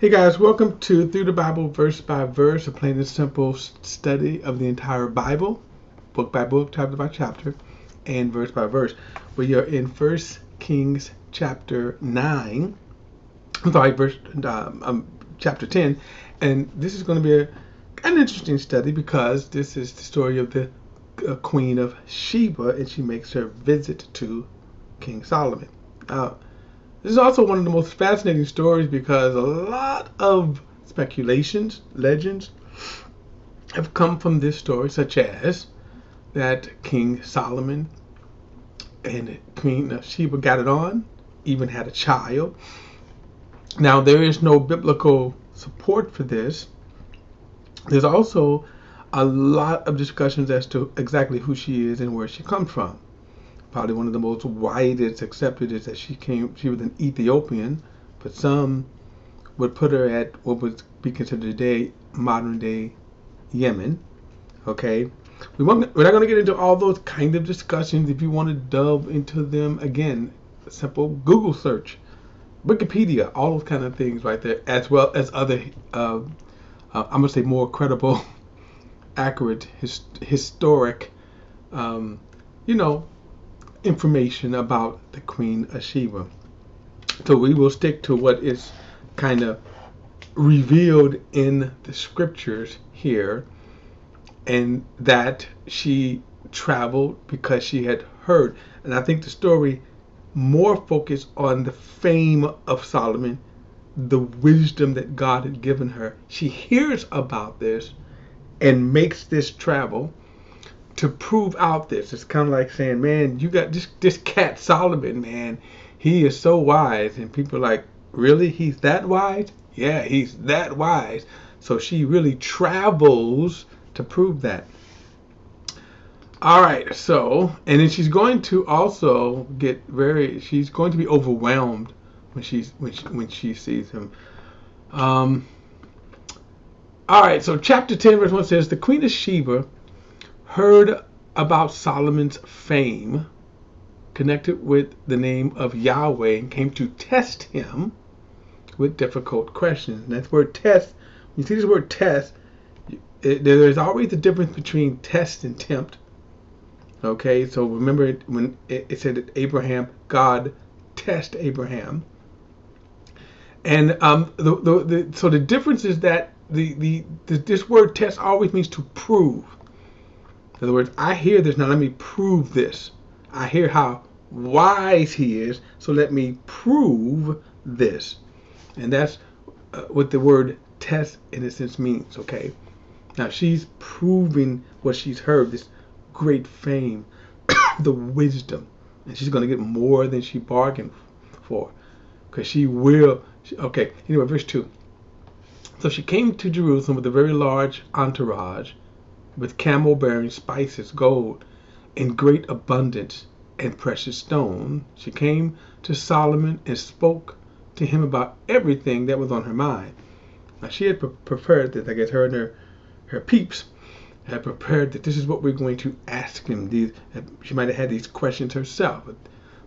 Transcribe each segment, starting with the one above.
Hey guys, welcome to Through the Bible Verse by Verse, a plain and simple study of the entire Bible, book by book, chapter by chapter, and verse by verse. We are in 1 Kings chapter 9, chapter 10, and this is going to be an interesting study because this is the story of the Queen of Sheba, and she makes her visit to King Solomon. This is also one of the most fascinating stories because a lot of speculations, legends, have come from this story, such as that King Solomon and Queen of Sheba got it on, even had a child. Now, there is no biblical support for this. There's also a lot of discussions as to exactly who she is and where she comes from. Probably one of the most widest accepted is that she was an Ethiopian, but some would put her at what would be considered today modern day Yemen. Okay, we're not going to get into all those kind of discussions. If you want to delve into them, again, a simple Google search, Wikipedia, all those kind of things right there, as well as other, I'm gonna say more credible, accurate, historic, you know, information about the Queen of Sheba. So we will stick to what is kind of revealed in the scriptures here, and that she traveled because she had heard. And I think the story more focused on the fame of Solomon, the wisdom that God had given her. She hears about this and makes this travel to prove out this. It's kind of like saying, man, you got this cat Solomon, man. He is so wise. And people are like, really? He's that wise? Yeah, he's that wise. So she really travels to prove that. All right, so, and then she's going to also she's going to be overwhelmed when she sees him. All right, so chapter 10, verse 1 says, the Queen of Sheba heard about Solomon's fame connected with the name of Yahweh and came to test him with difficult questions. And that word test, when you see this word test, there's always a difference between test and tempt. Okay, so remember when it said that God test Abraham. And so the difference is that this word test always means to prove. In other words, I hear this, now let me prove this. I hear how wise he is, so let me prove this. And that's what the word test in a sense means, okay? Now she's proving what she's heard, this great fame, the wisdom. And she's going to get more than she bargained for. Because she will. Okay, anyway, verse 2. So she came to Jerusalem with a very large entourage, with camel bearing spices, gold, in great abundance, and precious stone. She came to Solomon and spoke to him about everything that was on her mind. Now she had prepared this, I guess her and her peeps had prepared that this is what we're going to ask him. She might have had these questions herself,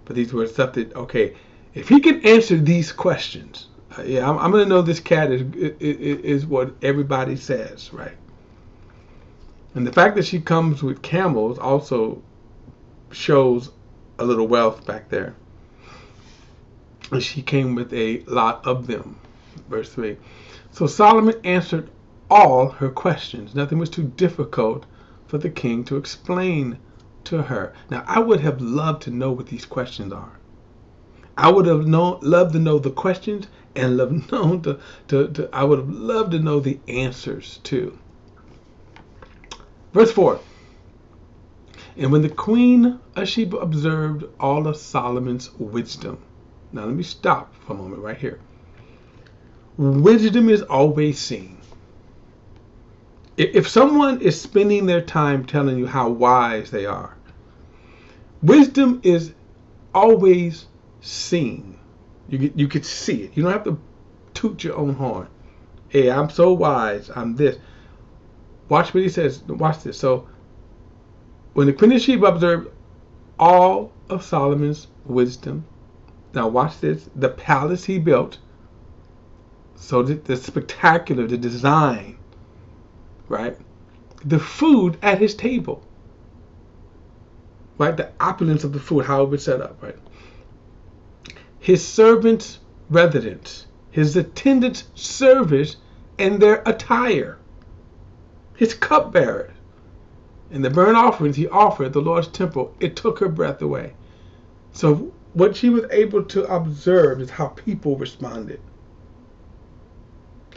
but these were stuff that, okay, if he can answer these questions, I'm going to know this cat is what everybody says, right? And the fact that she comes with camels also shows a little wealth back there. And she came with a lot of them. Verse 3. So Solomon answered all her questions. Nothing was too difficult for the king to explain to her. Now, I would have loved to know what these questions are. I would have loved to know the questions, and I would have loved to know the answers too. Verse 4. And when the Queen of Sheba observed all of Solomon's wisdom. Now let me stop for a moment right here. Wisdom is always seen. If someone is spending their time telling you how wise they are, wisdom is always seen. You could see it. You don't have to toot your own horn. Hey, I'm so wise. I'm this. Watch what he says. Watch this. So, when the Queen of Sheba observed all of Solomon's wisdom, now watch this, the palace he built, So the spectacular, the design, right? The food at his table, right? The opulence of the food, how it was set up, right? His servants' residence, his attendants' service, and their attire, his cupbearers, and the burnt offerings he offered at the Lord's temple, it took her breath away. So what she was able to observe is how people responded,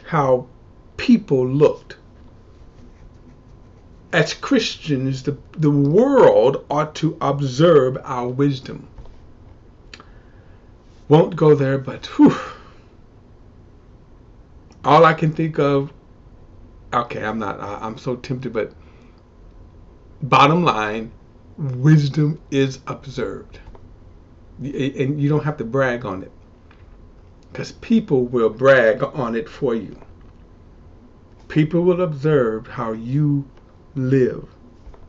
how people looked. As Christians, the world ought to observe our wisdom. Won't go there, but whew, all I can think of, okay, I'm so tempted, but bottom line, wisdom is observed. And you don't have to brag on it, because people will brag on it for you. People will observe how you live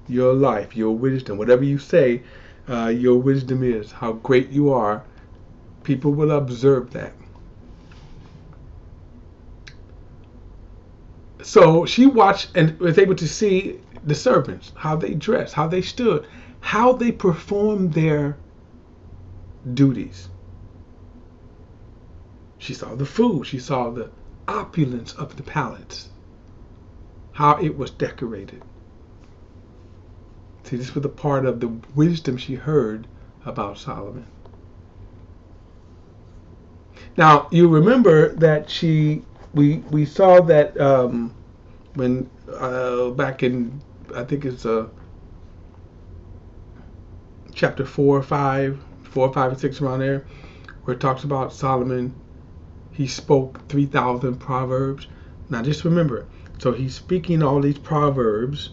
your life, your wisdom, whatever you say your wisdom is, how great you are. People will observe that. So she watched and was able to see the servants, how they dressed, how they stood, how they performed their duties. She saw the food. She saw the opulence of the palace, how it was decorated. See, this was a part of the wisdom she heard about Solomon. Now, you remember that we saw that when back in, I think it's chapter 4 or 5 and 6, around there, where it talks about Solomon. He spoke 3,000 proverbs. Now, just remember, so he's speaking all these proverbs.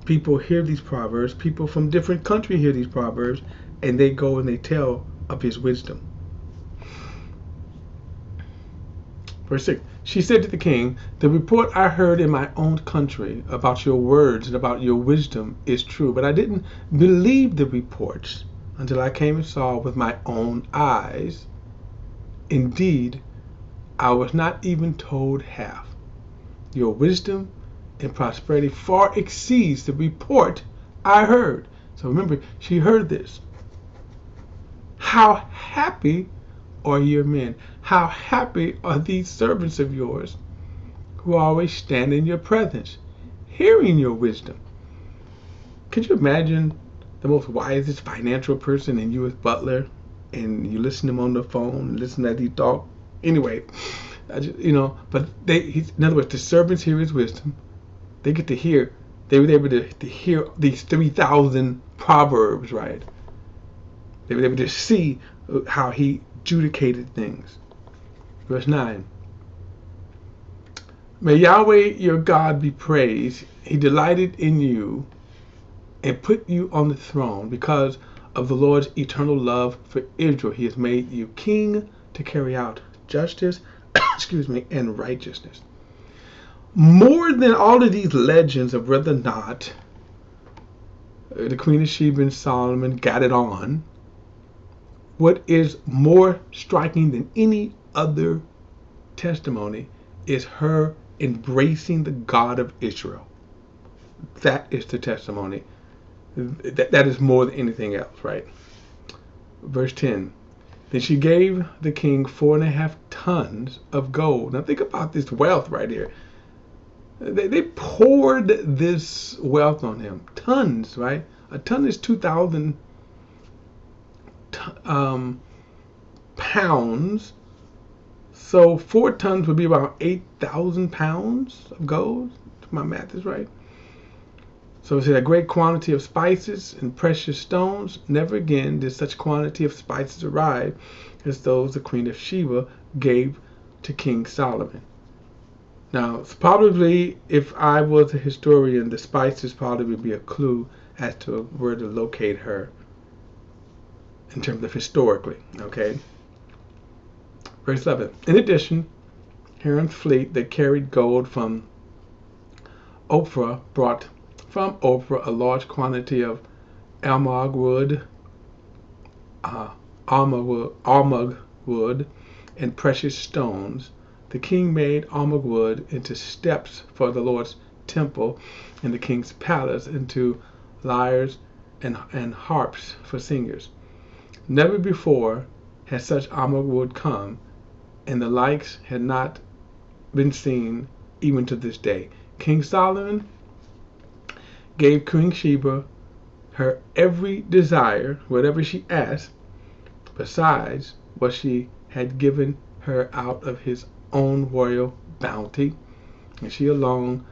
People hear these proverbs. People from different countries hear these proverbs, and they go and they tell of his wisdom. Verse 6, she said to the king, the report I heard in my own country about your words and about your wisdom is true, but I didn't believe the reports until I came and saw with my own eyes. Indeed, I was not even told half. Your wisdom and prosperity far exceeds the report I heard. So remember, she heard this. How happy are your men? How happy are these servants of yours who always stand in your presence, hearing your wisdom? Could you imagine the most wisest financial person and you as butler, and you listen to him on the phone and listen as he talk? Anyway, but in other words, the servants hear his wisdom. They get to hear, they were able to hear these 3,000 proverbs, right? They were able to see how he adjudicated things. Verse 9. May Yahweh your God be praised. He delighted in you and put you on the throne because of the Lord's eternal love for Israel. He has made you king to carry out justice, and righteousness. More than all of these legends of whether or not the Queen of Sheba and Solomon got it on, what is more striking than any other testimony is her embracing the God of Israel. That is the testimony. That is more than anything else, right? Verse 10. Then she gave the king 4.5 tons of gold. Now think about this wealth right here. They poured this wealth on him. Tons, right? A ton is 2,000 pounds. So 4 tons would be about 8,000 pounds of gold. If my math is right. So it's a great quantity of spices and precious stones. Never again did such quantity of spices arrive as those the Queen of Sheba gave to King Solomon. Now, it's probably, if I was a historian, the spices probably would be a clue as to where to locate her in terms of historically, okay? Verse 11. In addition, Hiram's fleet that carried gold from Ophrah brought from Ophrah a large quantity of almug wood, and precious stones, The king made almug wood into steps for the Lord's temple, and the king's palace into lyres and harps for singers. Never before had such almug wood come, and the likes had not been seen even to this day. King Solomon gave Queen Sheba her every desire, whatever she asked, besides what she had given her out of his own royal bounty, and she along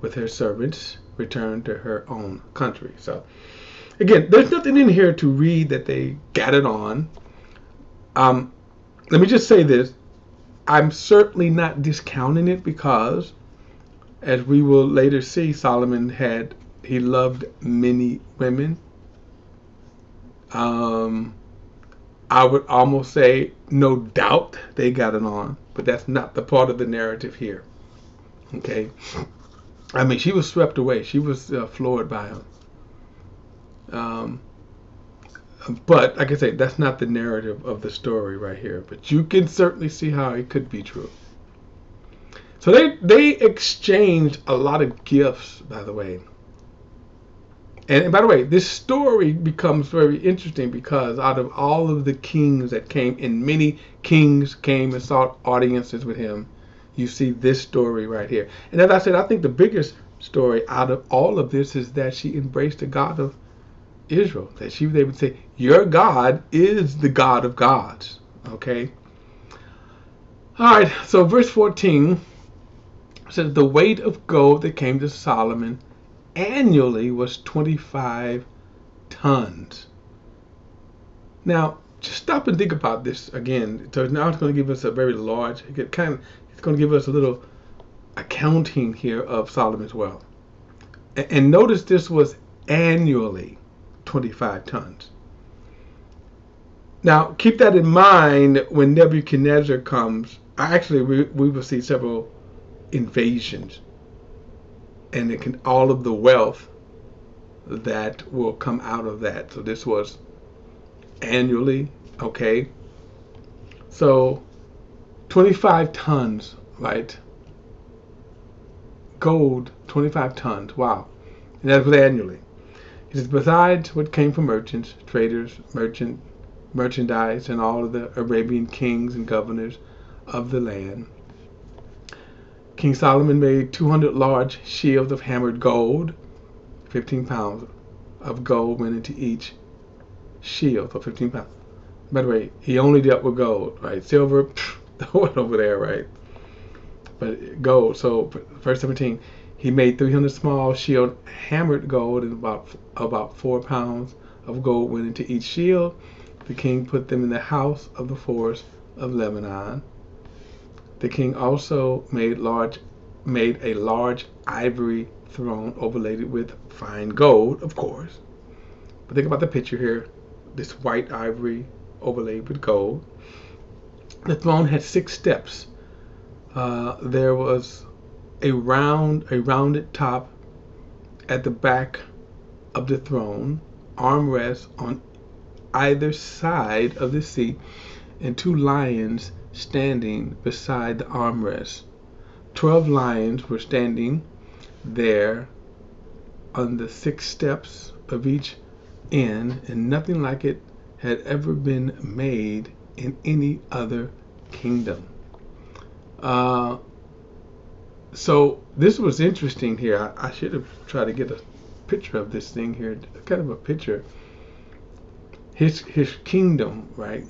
with her servants returned to her own country. So again, there's nothing in here to read that they got it on. Let me just say this. I'm certainly not discounting it, because as we will later see, Solomon he loved many women. I would almost say no doubt they got it on, but that's not the part of the narrative here. Okay, I mean, she was swept away. She was floored by him. But like I say, that's not the narrative of the story right here. But you can certainly see how it could be true. So they exchanged a lot of gifts, by the way. And by the way, this story becomes very interesting because out of all of the kings that came, and many kings came and sought audiences with him, you see this story right here. And as I said, I think the biggest story out of all of this is that she embraced the God of Israel. That they would say, your God is the God of gods. Okay? All right, so verse 14 says, the weight of gold that came to Solomon annually was 25 tons. Now, just stop and think about this again. So now it's going to give us a very large, it's going to give us a little accounting here of Solomon's wealth. And notice this was annually 25 tons. Now, keep that in mind when Nebuchadnezzar comes. Actually, we will see several invasions, and all of the wealth that will come out of that. So this was annually, okay? So 25 tons, right? Gold, 25 tons, wow. And that was annually. It says, besides what came from merchants, traders, merchandise, and all of the Arabian kings and governors of the land. King Solomon made 200 large shields of hammered gold. 15 pounds of gold went into each shield for 15 pounds. By the way, he only dealt with gold, right? Silver, throw it over there, right? But gold. So verse 17, he made 300 small shield hammered gold, and about 4 pounds of gold went into each shield. The king put them in the house of the forest of Lebanon. The king also made a large ivory throne overlaid with fine gold, of course. But think about the picture here. This white ivory overlaid with gold. The throne had 6 steps. There was a rounded top at the back of the throne, armrests on either side of the seat, and 2 lions standing beside the armrest. 12 lions were standing there on the 6 steps of each end, and nothing like it had ever been made in any other kingdom. So this was interesting here. I should have tried to get a picture of this thing here, kind of a picture. His kingdom, right?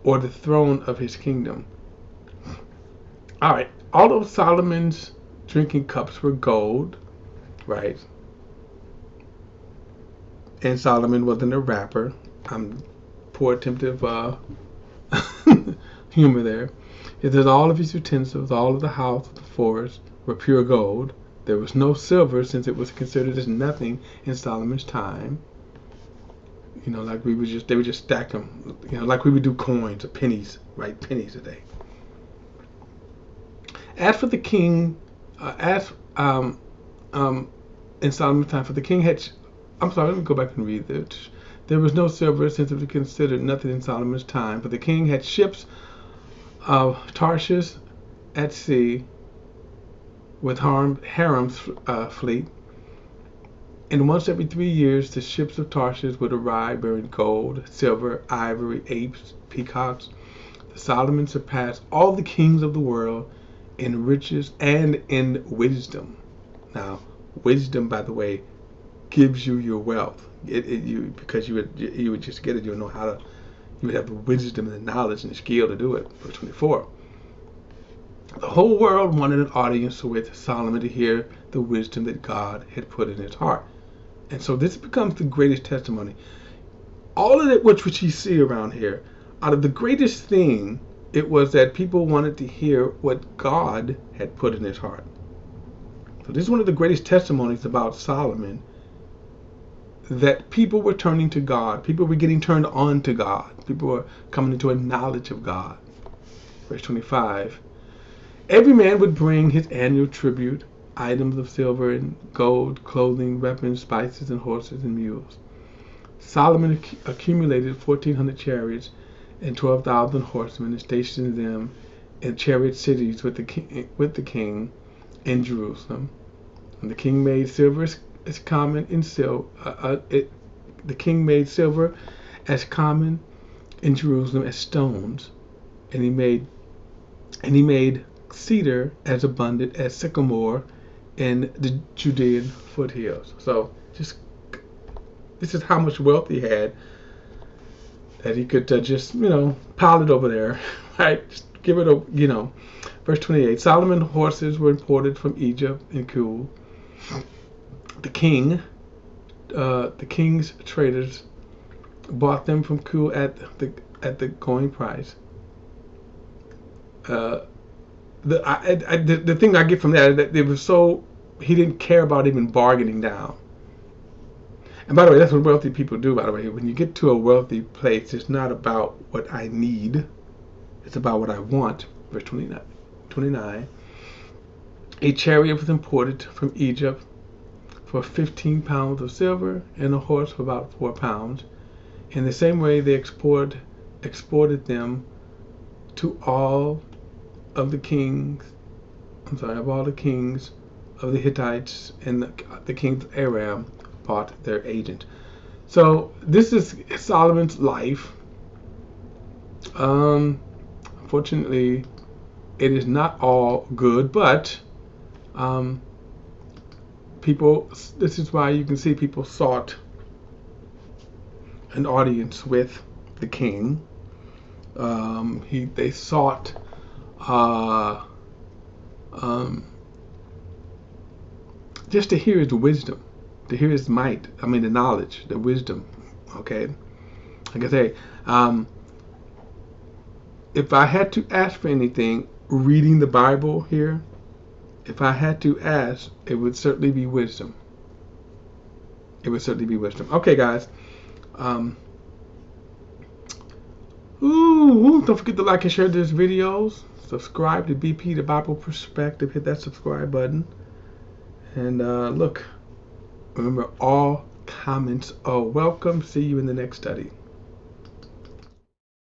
Or the throne of his kingdom. All right, all of Solomon's drinking cups were gold, right? And Solomon wasn't a rapper. Poor attempt of humor there. It says all of his utensils, all of the house of the forest were pure gold. There was no silver, since it was considered as nothing in Solomon's time. You know, like they would just stack them. You know, like we would do coins or pennies, right? Pennies a day. As for the king, in Solomon's time, for the king had. I'm sorry, let me go back and read this. There was no silver, since it was considered nothing in Solomon's time. For the king had ships Tarshish at sea with Haram's fleet. And once every 3 years, the ships of Tarshish would arrive bearing gold, silver, ivory, apes, peacocks. Solomon surpassed all the kings of the world in riches and in wisdom. Now, wisdom, by the way, gives you your wealth. Because you would just get it. You would know how to. You would have the wisdom and the knowledge and the skill to do it. Verse 24. The whole world wanted an audience with Solomon to hear the wisdom that God had put in his heart. And so this becomes the greatest testimony. All of it which you see around here, out of the greatest thing, it was that people wanted to hear what God had put in his heart. So this is one of the greatest testimonies about Solomon, that people were turning to God. People were getting turned on to God. People were coming into a knowledge of God. Verse 25. Every man would bring his annual tribute, items of silver and gold, clothing, weapons, spices, and horses and mules. Solomon accumulated 1,400 chariots and 12,000 horsemen and stationed them in chariot cities with the king in Jerusalem. And the king made silver as common in the king made silver as common in Jerusalem as stones, and he made cedar as abundant as sycamore in the Judean foothills. So this is how much wealth he had, that he could just pile it over there, right? Just give it a Verse 28. Solomon horses were imported from Egypt and Kul. The king's traders bought them from Kul at the going price. The thing I get from that is that they were he didn't care about even bargaining down. And by the way, that's what wealthy people do, by the way. When you get to a wealthy place, it's not about what I need. It's about what I want. Verse 29. A chariot was imported from Egypt for 15 pounds of silver and a horse for about 4 pounds. In the same way, they exported them to all of the kings of the Hittites, and the kings of Aram bought their agent. So this is Solomon's life. Unfortunately, it is not all good, but this is why you can see people sought an audience with the king. They sought just to hear his wisdom, to hear his might. The knowledge, the wisdom. Okay, like I say, if I had to ask for anything, reading the Bible here, if I had to ask, it would certainly be wisdom. It would certainly be wisdom. Okay, guys. Don't forget to like and share these videos. Subscribe to BP, the Bible Perspective. Hit that subscribe button. And look, remember, all comments are welcome. See you in the next study.